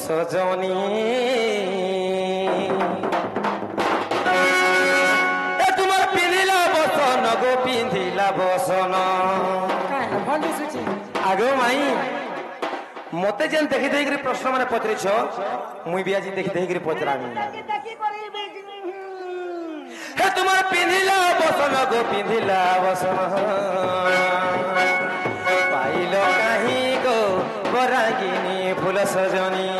सजनी तुम्हार पिंधिला बसन गो पिंधिला बसन आगो माई मते जेन देखि देखि प्रश्न माने पचरिछ मुई भी आज देखि देखि पचरामी हे तुम्हार पिंधिला बसन गो पिंधिला बसन पाइलो काहे गो बरागिनी फूल सजनी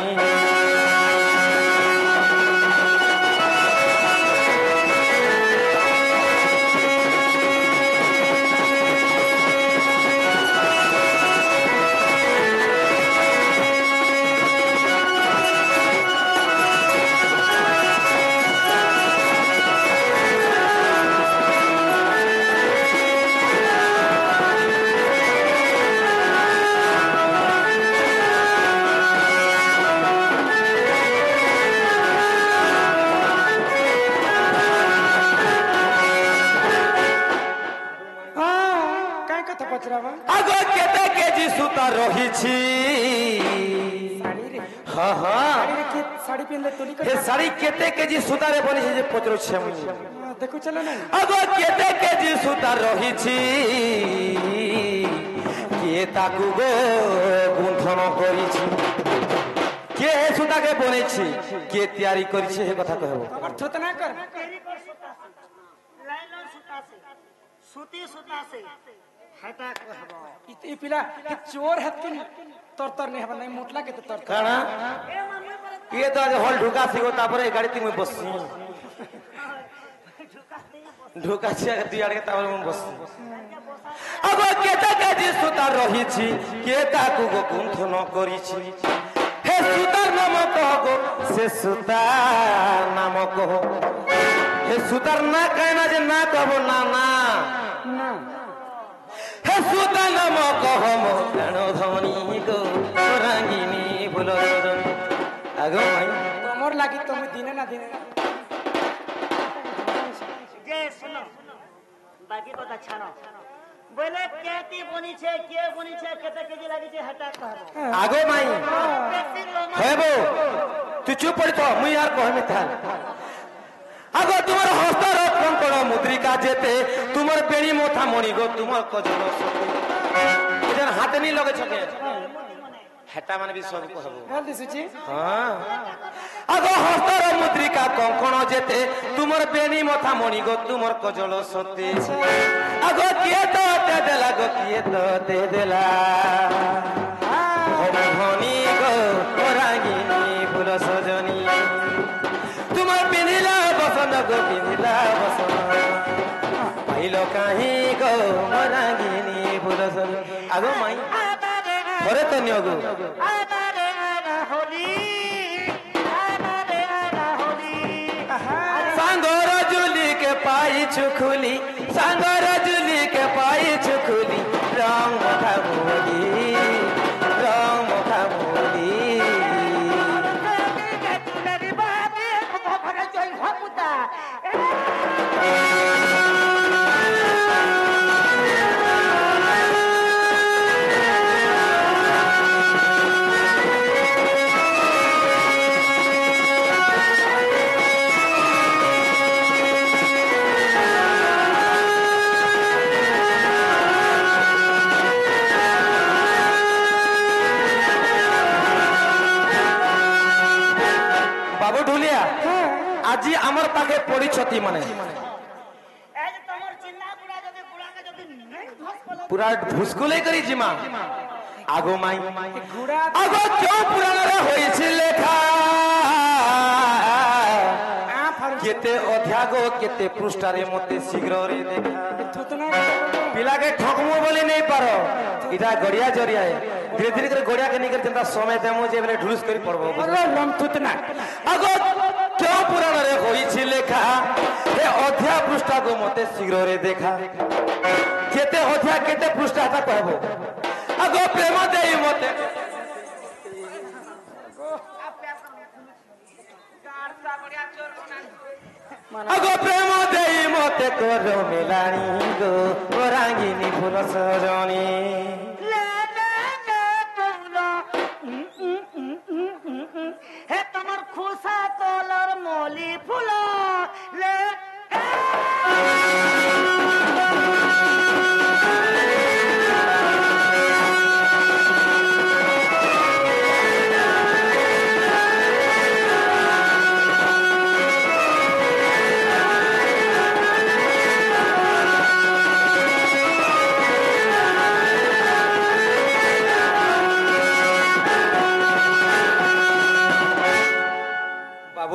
आगो केते केजी सूता रही हाँ हाँ साड़ी पहनले तोली हे साड़ी केते केजी सूता रे बनी जे पचरो छे देखो चलो ना आगो केते केजी सूता रही के ताकू गो गुंथन करी के सूता के बने के तैयारी करी हे कथा कहबो अर्थ तो ना कर लाइलन सूता से सूती सूता से हटा को हबो ई पिला चोर है कि तरतर नहीं हबा नहीं मोटला के तो तरतर काना ये तो आज हॉल ढुका सिगो तापरे गाड़ी ती में बससी ढुका से दी आड़ के तापरे में बससी अब केता काजी सुता रही छी केता को गो गुंथन करी छी हे सुतार नाम कहो से सुता नाम कहो हे सुतार ना कहना जे ना कहबो ना ना ना हे सुता नाम कहो मो प्राण धमनी गो रांगिनी फूल सजनी आगो भाई तमोर लागी तुम दिने ना जे सुनो बाकी কথা ছাড়ো बोले केती बनी छे के बनी छे केते केजी लागी छे हटा कहबो आगो माई हेबो तू चुप पड़ तो मुई यार कहमे थाल आगो तुमर हस्तर कंकण मुद्रिका जेते तुमर बेणी मोथा मणि गो तुमर कजल सते जन हाथ नहीं लगे छके हेटा माने भी सब कहबो बोल दिसुची हां आगो हस्तर मुद्रिका कंकण जेते तुमर बेणी मोथा मणि गो तुमर कजल सते आगो किए तो ते देला गो किए तो ते देला धनी गो रागिनी फूल सजनी तुमर पिंधिला बसन गो पिंधिला बसन पाइलो काहे गो रागिनी फूल सजनी आगो माई थोड़े तो नियो गो सांगोर जुली के पाई चुखुली सांगोर जुली के पाई चुखुली रंग खाबोली रंग खाबोली बाबू ढुलिया आज आमर पाखे पड़ी छती माने ए जे तमर चिल्ला बुड़ा जदी बुड़ा के जदी नहीं धस पले पूरा भुसकुले करी जिमा आगो माई गुड़ा आगो क्यों पुराण रे होई छि लेखा आ फारू केते अध्यागो केते पृष्ठारे मते शीघ्र रे देखा थुतना पिला के ठकमो बोली नहीं पारो इटा गड़िया जरिया है धीरे धीरे कर गड़िया के निकल चंदा समय देमो जे बेले ढुलुस करी पड़बो अरे लम थुतना आगो क्यों पुराण रे होई छि लेखा हे अध्या पृष्ठा को मते शीघ्र रे देखा केते अध्या केते पृष्ठा ता कहबो आगो प्रेम देई मते आगो प्रेम देई मते करो मिलानी गो रांगिनी फूल सजनी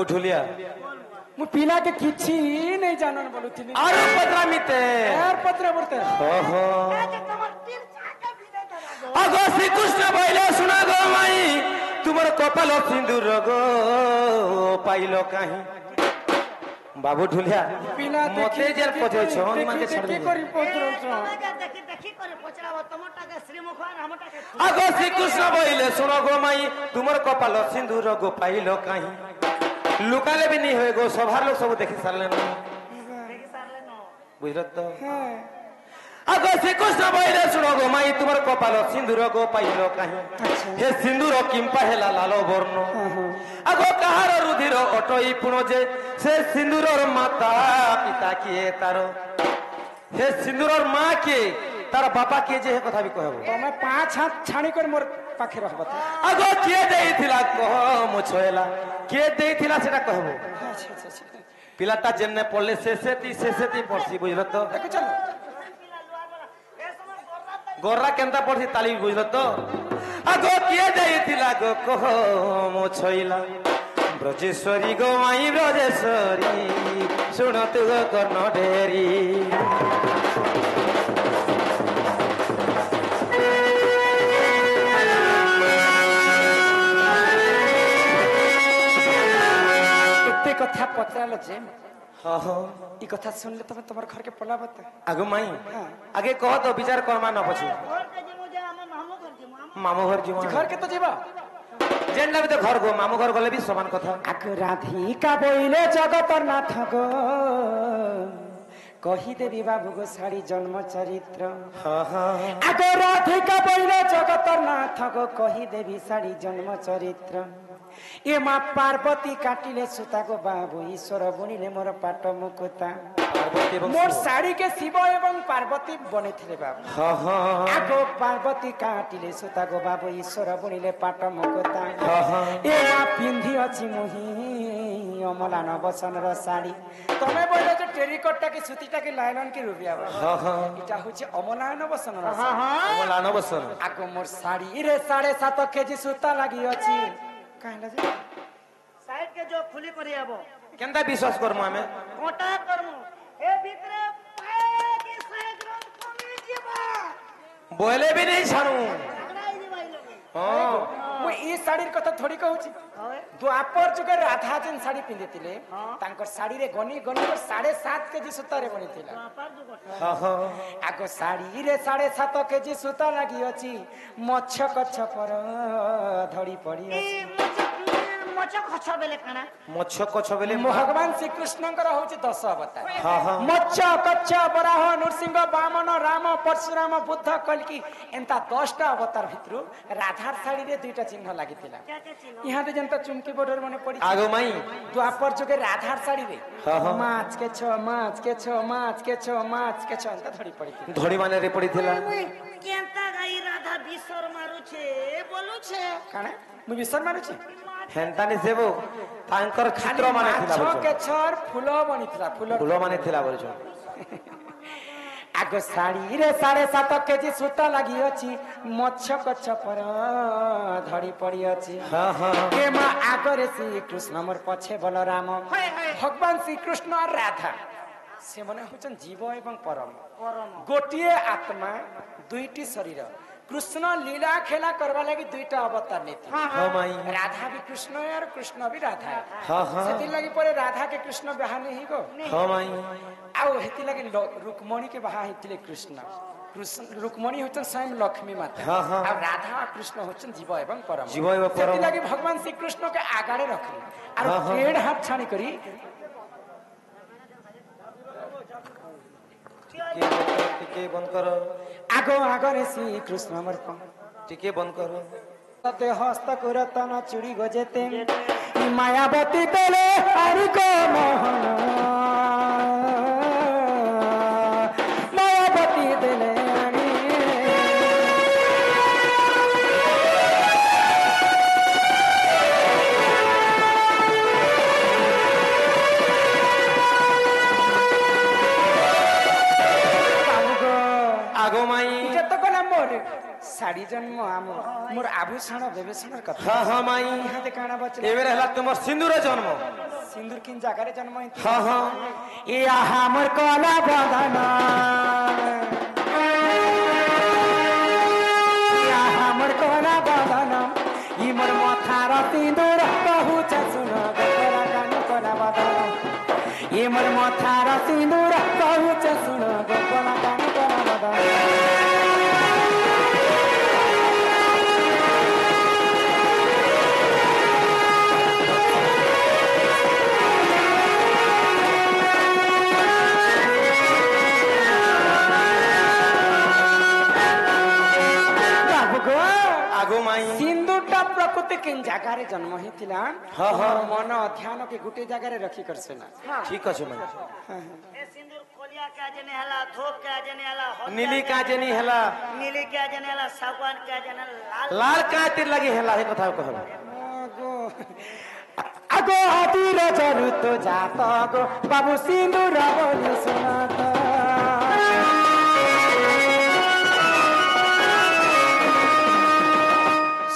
उठुलिया मु पिला के किछि नहीं जानन बोलुथिली आरो पत्रा मिते यार पत्र पड़ते ओहो তোমার তিল চাকা ভিড়ে দাঁড়াবো अगो श्री कृष्ण भइले सुना गो माई तुमर कपाल सिंदूर गो पाइलो काहे बाबू ढुलिया पिला मते जेर पथे छन माने छड़ की करी पत्र দেখি দেখি করে পচড়াবো তোমারটাকে শ্রীমুখ আর আমারটাকে अगो श्री कृष्ण भइले सुना गो माई तुमर कपाल सिंदूर गो पाइलो काहे लुकाले भी नहीं होए गो सभार लोग सब देखि सारले न দেখি সারলে ন बुझल तो हां अगो श्री कृष्ण भइले सुना गो माई तुमर कपाल सिंदूर गो पाइलो काहे हे सिंदूर किंपा हेला लालो वर्ण अगो कहार रुधिर अटई पुण जे से सिंदूरर माता पिता किए तार हे सिंदूरर माँ के तार बापा के जे हे कथा भी कहबो तमे पांच हाथ छाणी कर मोर पाखे रहबत अगो के देइथिला कह मुछेला के देइथिला सेटा कहबो अच्छा अच्छा अच्छा पिलाटा जेने पड़ले से ती पड़सी बुझल तो देखो चल गोर्रा केनता पड़सी ताली बुझल तो अगो के देइथिला गो कह मुछेला ब्रजेश्वरी गो माई ब्रजेश्वरी सुन तु गो कर्ण ढेरी एते कथा पत्राल जे हाँ हाँ ई कथा सुनले तमे तमर घर के पलाबत आगो माई हाँ। आगे कह तो विचार करमा न पछी ঘর কে যে মুজে আমার মামু ঘর যে मामू घर जीवन घर के तो जेबा जेन भी तो घर गो मामू घर गले भी समान कथा आको राधिका बोइले जगतर नाथ गो कही देवी बाबू गो साड़ी जन्म चरित्र हाँ हाँ आको राधिका बोइले जगतर नाथ गो कही देवी साड़ी जन्म चरित्र ए माँ पार्वती काटिले सुता गो बाबू ईश्वर बुनिले मोर पाट मुकुता पार्वती एवं मोर शिव। साड़ी के शिव एवं पार्वती बने थे बाबू हाँ हाँ आगो पार्वती काटिले सुता गो बाबू ईश्वर बुनिले पाट मुकुता हाँ हाँ ए माँ पिंधी अछि मुही अमला नबसन र साड़ी तमे बोले जो टेरिकॉटा की सूतीटा की लायलन की रुबिया बा हाँ हाँ इटा होचे अमला नबसन र साड़ी बोला न बसन आगो मोर साड़ी रे 7.5 केजी सूता लागि अछि कहला जे সাইড কে जो খুলি করে আবো केनता विश्वास करमु हमें কোটা করমু এ ভিতরে পায়ে কি সাইড রং কমে দিবা बोले भी नहीं छाणु ঝগড়াই দিবাই লগে हाँ मु ई साड़ीर कथा थोड़ी कहूची হয় द्वापर जुगे राधा जेन साड़ी पिंदितिले तांकर साड़ी रे गनी गनी 7.5 केजी सूता रे बनितिला আপার যুগটা हाँ हाँ आगो साड़ी रे 7.5 केजी सूता लागि अछि मच्छ कच्छ पर धड़ी पड़ी এই अछि মচ খছ বেলে কানা मच्छ कछ बेले भगवान श्री कृष्णଙ୍କର होची 10 अवतार हाँ हाँ मच्छ कच्छ बराह नृसिंह वामन राम परशुराम बुद्ध कल्कि एंता 10टा अवतार भितरु राधार साड़ी रे दुईटा चिन्ह लागितिला কে কে চিনো यहाँ दे जनता चुमकी बॉर्डर मने पड़ी आगो माई द्वापर जुगे राधार साड़ी रे हाँ, हाँ। माछ के छ माछ के छ माछ के छ माछ के छ एंता धड़ी पड़ी धड़ी माने रे पड़ी थिला কেনতা গাই রাধা বিশ্বর মারুছে বলুছে काणे मु विसर मानु छी हेनता नि सेबो तांकर चित्र माने थिला माछ के बोलछो छर फूलो बनितला फूलो फूलो माने थिला बोलछो आगो साड़ी रे 7.5 केजी सूता लागि अछि मच्छ कच्छ पर धड़ी पड़ी अछि हाँ हाँ के मां आगरे श्री कृष्ण मोर पछे बलराम भगवान श्री कृष्ण और राधा से मने होचन जीव एवं परम गोटिए आत्मा दुईटी शरीर कृष्ण लीला खेला करवा लागि दुईटा अवतार लेती हाँ माई राधा भी कृष्ण है और कृष्ण भी राधा है हाँ हाँ सेति लागि परे राधा के कृष्ण बिहा नहीं गो हाँ माई आउ हेति लागि रुक्मणी के बिहा हेतिले कृष्ण कृष्ण रुक्मणी होचन स्वयं लक्ष्मी माता हाँ, हाँ। और राधा और कृष्ण होचन जीव एवं परम जीव एवं परम। सेति लागि भगवान श्री कृष्ण के आगाड़े रखले और हाँ, हाँ। पेड़ हाथ छानी करी टिके बंद करो आगो आगरे श्री कृष्ण मोर टिके बंद करो तते हस्त करतन चुड़ी गजेते मायावती देले हरि को मोहन मायावती देले हरि आगो माई এটা তো কোন মোর শাড়ি জন্ম আমো मोर आभूषण विभूषण कथा हाँ हाँ माई यहाँ ते काना बचले एबे रहला तुमर सिंदूर जन्म सिंदूर किन जागारे जन्म हित हाँ हाँ ए हमर कला बदन या हमर कला बदन ई मोर माथार सिंदूर पहुँच सुन गोरा कान कला बदन ई मोर माथार सिंदूर पहुँच सुन गोरा कान कला बदन आगो माई सिंदूरटा प्रकृति किन जगारे जन्म हिथिला हाँ, हाँ। मन अध्ययन के गुटे जगारे रखी करसेना ठीक আছে माई ए सिंदूर कोलिया का जने हला धोप का जने हला नीली काजनी हेला नीली का जने हला सागवान का जने लाल लाल कातिर लगी हेला हे कथा कहब आगो आगो हातीर जरु तो जात गो बाबू सिंदूर बोली सुनात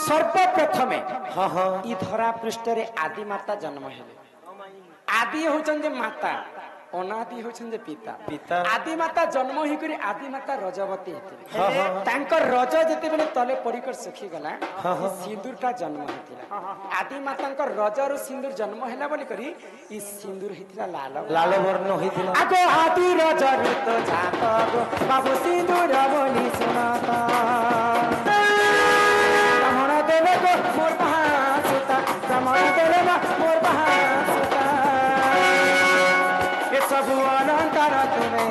सर्वप्रथमे हाँ हाँ ई धरा पृष्ठ रे आदि माता जन्म हेले आदि होचन जे माता अनादि होचन जे पिता पिता। आदि माता जन्म ही करी आदि माता रजवती हेतिले हाँ, हाँ। तांकर रज जेते बेले तले परिकर सुखी गला हाँ, हाँ। सिंदूर का जन्म हेतिला आदि मातांकर रज रो सिंदूर जन्म हैला बोली करी ई सिंदूर हेतिला लाल लाल वर्ण होइथिला आगो आदि रज ऋत जात गो बाबू सिंदूर बोली सुनात रमण देले गो मोर बहासुता रमण देले गो मोर बहासुता ये सब अलंकार तुम्हें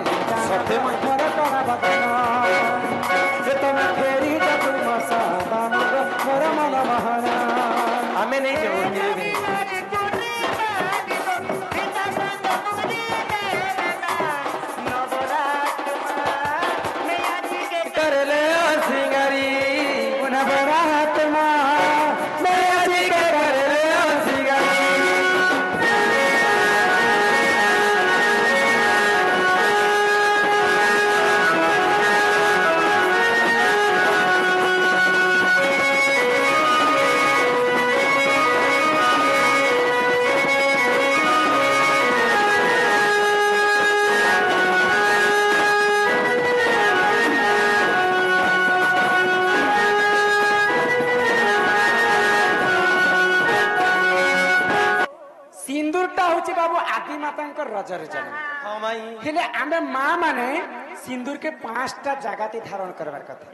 सत्य में। मोर करा बदन ये तुम्हें फेरी जब मसादान मोर मन महना हमें नहीं के वो नीले भी कर ले सिंगारी उन्हें बरात माँ मैं आज कर ले सिंगारी सिंदूरटा होची बाबू आदि मातांकर रजर जन्म हाँ माई हेले आमे माँ माने सिंदूर के 5टा जगह धारण करबार कथा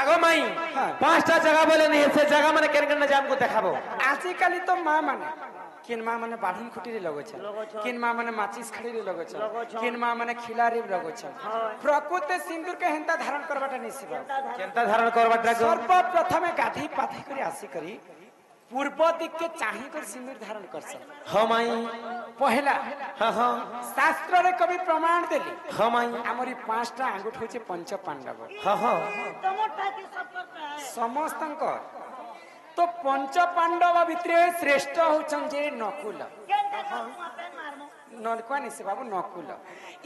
आगो माई हाँ। 5टा जगह बोले नहीं से जगह माने केन केन जाम को देखाबो आजिकाली तो माँ माने किन माँ माने बाढ़न खुटी लगो छ किन माँ माने माचिस खड़ी लगो छ किन माँ माने खिलारी लगो छ प्रकृति सिंदूर के हेंता धारण करबाटा निसिबा केनता धारण करबाटा गो सर्वप्रथमे गाधी पाथी करी आसी करी पूर्व दिक के चाही कर सिंदूर धारण करसन हाँ माई पहला हाँ हाँ शास्त्र रे कवि प्रमाण देली हाँ माई हमरी 5टा आंगुठ होचे पंच पांडव हाँ हाँ टमाटर की सब करता है समस्तंक तो पंच पांडव भितरे श्रेष्ठ होचन जे नकुल केन देखो पे मारमो नलकुआ से बाबू नकुल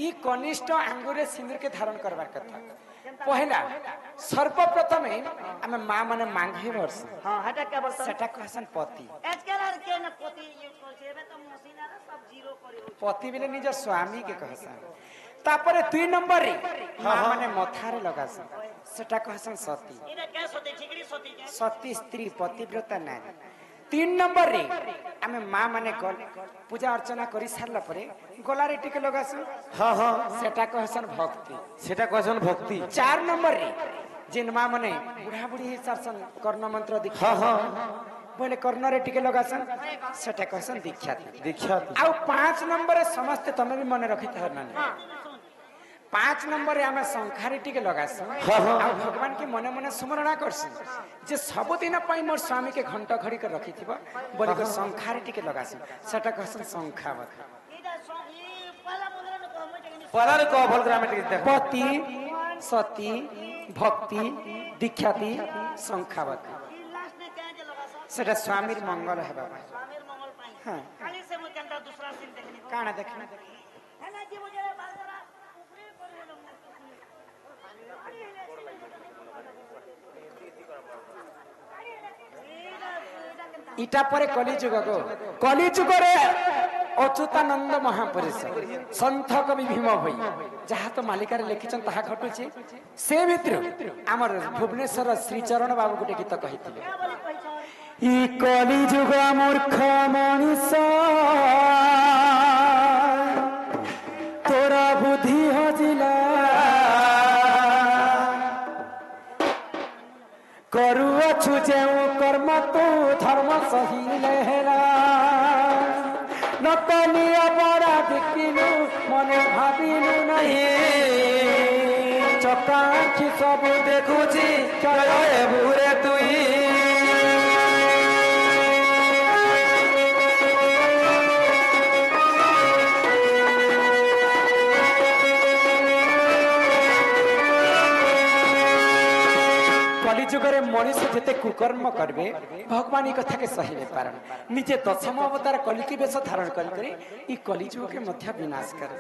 ई कनिष्ठ आंगुरे सिंदूर के धारण करबार कथा पहला सर्वप्रथमे आमे माँ माने मांगे वर्ष हां हटा क्या बोलता सेटा कहसन पति आजकल आर के न पोती यूज करछे तो मशीन आर सब जीरो करियो पति बेले निज स्वामी के कहसन तापरे 2 नंबर रे माँ माने मथारे लगासन सेटा कहसन सती इने क्या सोते ठिकरी सोती के सती स्त्री पतिव्रता नारी 3 नंबर रे आमे माँ माने गल पूजा अर्चना करी सारला परे गलारे टिके लगासन हाँ हाँ सेटा कहसन भक्ति सेटा कहसन भक्ति 4 नंबर रे जिन माँ माने बुढ़ा बुढ़ी सरसन कर्ण मंत्र दीक्षा हाँ हाँ बोले कर्ण रे टिके लगासन सेटा कहसन दीक्षा दीक्षा आउ 5 नंबर रे समस्त तमे भी मने रखि थार नानी 5 नंबर रे आमे संखारी टिके लगासन हाँ, हाँ। आउ भगवान के मने मने स्मरण करसन जे सब दिन पई मोर स्वामी के घंटा घड़ी कर रखी थिबा बोले को संखारी टिके लगासन सेटा कहसन संखावत इदा सो ई पहला मुद्रा में तो हम जगह पहला रे को भल ग्रामेटिक देख पति सती भक्ति दीक्षाती संखावत ई लास्ट में क्या जे लगा सब सेटा स्वामीर मंगल है बाबा स्वामीर मंगल पाई हाँ। खाली से मुझे कंटा दूसरा सीन देखने को काना देखना है ना जी मुझे बात करा ऊपरी पर वो लोग अरे इटा पर कलिजुग गो कलिजुग रे अच्युतानंद महापुरुष संत कवि भीम भई जहाँ तो मालिकार लिखिछन ताहा घटुछि से भितर हमर भुवनेश्वर श्रीचरण बाबू गोटे गीत कहिथिले ई कलिजुग मूर्ख मनुष्य तोरा बुद्धि हजिला करुअछु जेउ कर्म तू धर्म सही लेहरा नतनी अपराध किनु मन भाबिनु नहीं चकाखी सब देखुची चले बुरे तुई कलिजुगरे मनुष्य जेते कुकर्म करबे भगवान ई कथा के सही नै पारन निजे दशम अवतार कलिकी वेश धारण करी ई कलिजुग के मध्य विनाश करे